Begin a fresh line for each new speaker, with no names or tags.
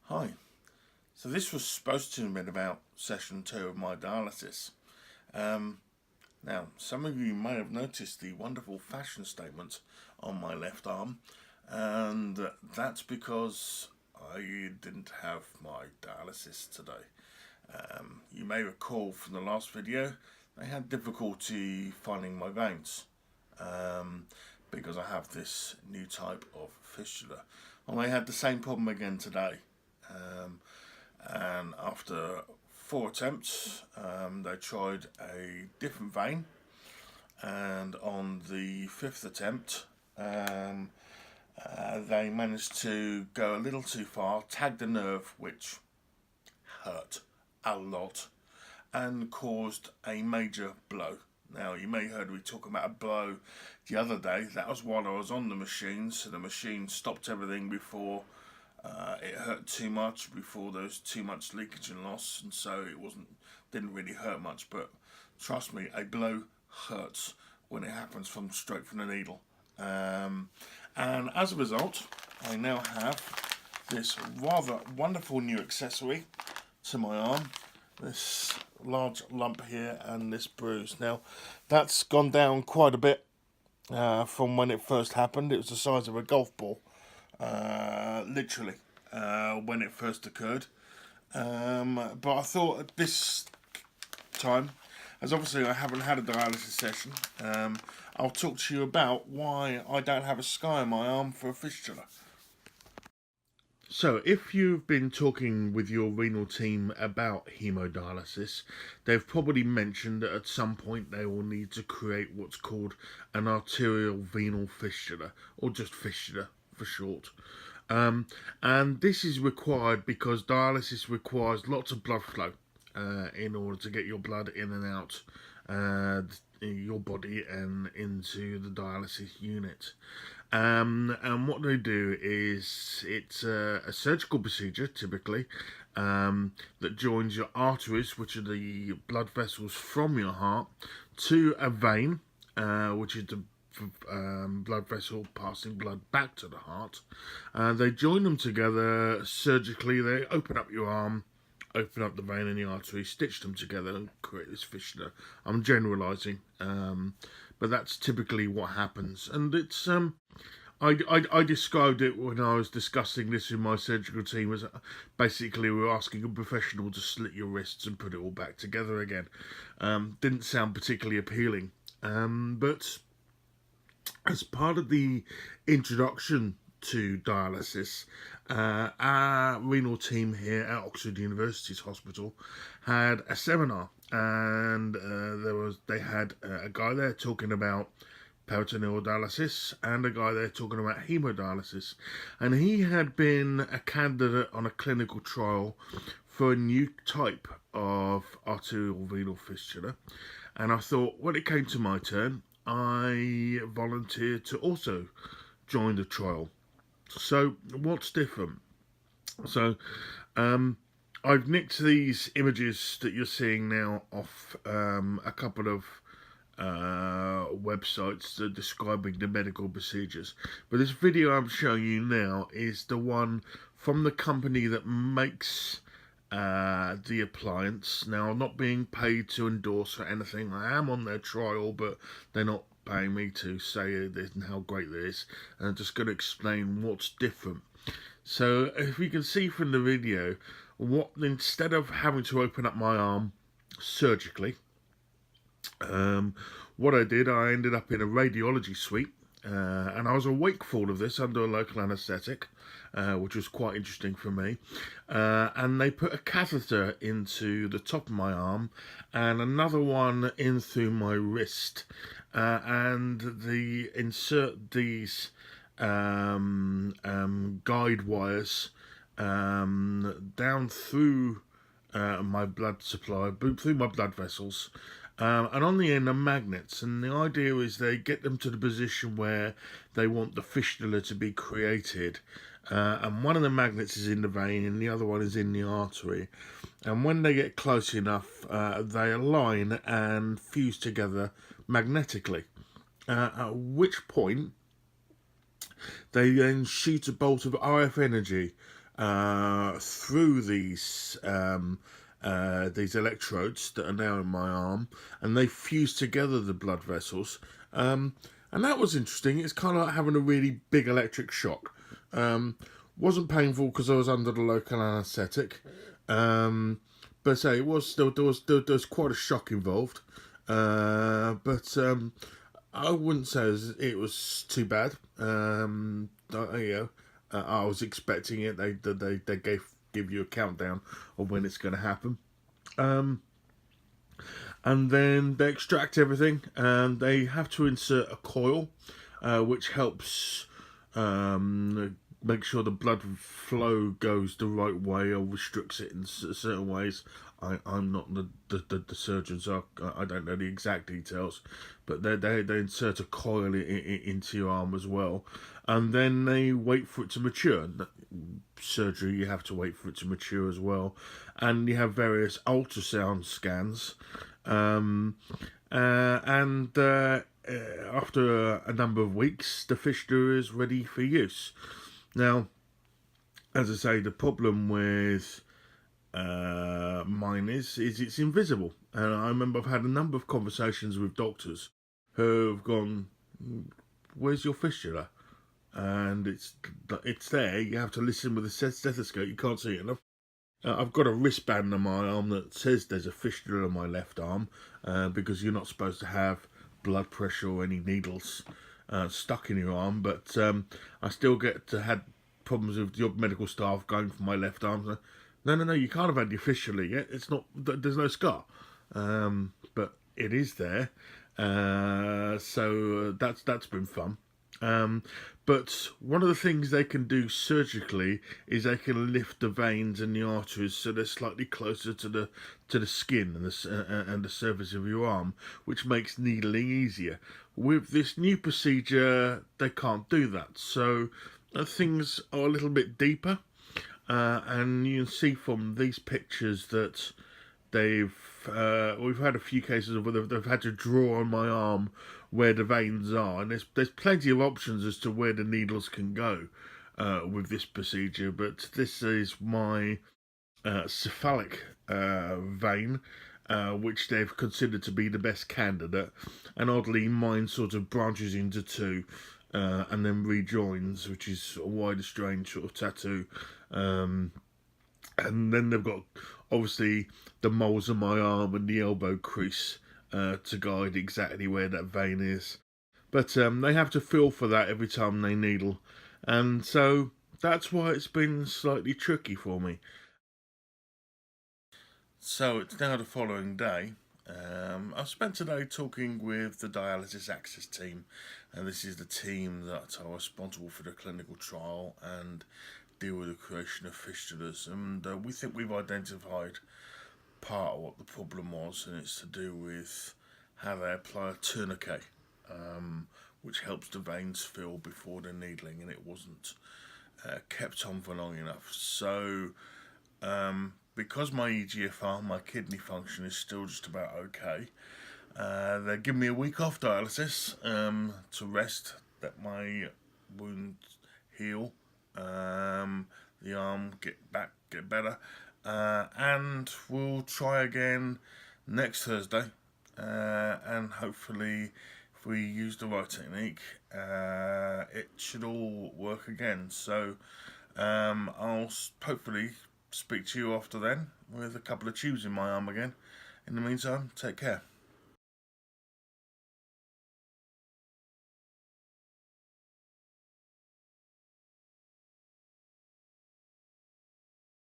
Hi. So this was supposed to have been about session 2 of my dialysis. Now, some of you may have noticed the wonderful fashion statement on my left arm, and that's because I didn't have my dialysis today. You may recall from the last video, I had difficulty finding my veins because I have this new type of fistula. And I had the same problem again today. And after 4 attempts, they tried a different vein, and on the 5th attempt, they managed to go a little too far, tag the nerve, which hurt a lot and caused a major blow. Now, you may have heard me talk about a blow the other day. That was while I was on the machine, so the machine stopped everything before it hurt too much, before there was too much leakage and loss, and so it didn't really hurt much. But trust me, a blow hurts when it happens straight from the needle. And as a result, I now have this rather wonderful new accessory to my arm, this large lump here and this bruise. Now, that's gone down quite a bit from when it first happened. It was the size of a golf ball. Literally, when it first occurred. But I thought at this time, as obviously I haven't had a dialysis session, I'll talk to you about why I don't have a scar on my arm for a fistula. So, if you've been talking with your renal team about hemodialysis, they've probably mentioned that at some point they will need to create what's called an arterial venal fistula, or just fistula for short. And this is required because dialysis requires lots of blood flow in order to get your blood in and out your body and into the dialysis unit. And what they do is it's a surgical procedure typically that joins your arteries, which are the blood vessels from your heart, to a vein, which is the blood vessel passing blood back to the heart. They join them together surgically. They open up your arm, open up the vein and the artery, stitch them together and create this fistula. I'm generalising, but that's typically what happens. And it's I described it when I was discussing this with my surgical team as basically we're asking a professional to slit your wrists and put it all back together again. Didn't sound particularly appealing, but as part of the introduction to dialysis, our renal team here at Oxford University's Hospital had a seminar, and they had a guy there talking about peritoneal dialysis and a guy there talking about hemodialysis, and he had been a candidate on a clinical trial for a new type of arterial venal fistula. And I thought, when it came to my turn, I volunteered to also join the trial. So what's different? So I've nicked these images that you're seeing now off a couple of websites describing the medical procedures, but this video I'm showing you now is the one from the company that makes the appliance. Now, I'm not being paid to endorse or anything. I am on their trial, but they're not paying me to say how great it is. And I'm just going to explain what's different. So, if you can see from the video, instead of having to open up my arm surgically, what I did, I ended up in a radiology suite, and I was awake for all of this under a local anaesthetic, which was quite interesting for me. And they put a catheter into the top of my arm and another one in through my wrist, and they insert these guide wires down through my blood supply, through my blood vessels. And on the end are magnets, and the idea is they get them to the position where they want the fistula to be created. And one of the magnets is in the vein and the other one is in the artery. And when they get close enough, they align and fuse together magnetically. At which point, they then shoot a bolt of RF energy through these electrodes that are now in my arm, and they fuse together the blood vessels. And that was interesting. It's kind of like having a really big electric shock. Wasn't painful because I was under the local anaesthetic, but it was still there was quite a shock involved. But I wouldn't say it was too bad. I was expecting it. They give you a countdown of when it's going to happen. And then they extract everything, and they have to insert a coil, which helps make sure the blood flow goes the right way or restricts it in certain ways. I'm not the surgeon, so I don't know the exact details, but they insert a coil into your arm as well, and then they wait for it to mature. Surgery, you have to wait for it to mature as well, and you have various ultrasound scans, and after a number of weeks, the fistula is ready for use. Now, as I say, the problem with mine is it's invisible, and I remember I've had a number of conversations with doctors who have gone, "Where's your fistula?" And it's there. You have to listen with a stethoscope. You can't see it enough. I've got a wristband on my arm that says there's a fistula on my left arm, because you're not supposed to have blood pressure or any needles stuck in your arm. But I still had problems with your medical staff going for my left arm. So, no, you can't have had your fistula yet. It's not. There's no scar, but it is there. So that's been fun. But one of the things they can do surgically is they can lift the veins and the arteries so they're slightly closer to the skin and the surface of your arm, which makes needling easier. With this new procedure, they can't do that, so things are a little bit deeper, and you can see from these pictures that we've had a few cases of where they've had to draw on my arm where the veins are, and there's plenty of options as to where the needles can go with this procedure, but this is my cephalic vein, which they've considered to be the best candidate, and oddly mine sort of branches into two and then rejoins, which is a wider strange sort of tattoo. And then they've got obviously the moles on my arm and the elbow crease to guide exactly where that vein is. But they have to feel for that every time they needle. And so that's why it's been slightly tricky for me. So it's now the following day. I've spent today talking with the Dialysis Access team, and this is the team that are responsible for the clinical trial and deal with the creation of fistulas. And we think we've identified part of what the problem was, and it's to do with how they apply a tourniquet, which helps the veins fill before the needling, and it wasn't kept on for long enough. So because my EGFR, my kidney function, is still just about okay, they give me a week off dialysis to rest, let my wound heal, the arm get better, and we'll try again next Thursday, and hopefully if we use the right technique, it should all work again. So I'll hopefully speak to you after then with a couple of tubes in my arm again. In the meantime, take care.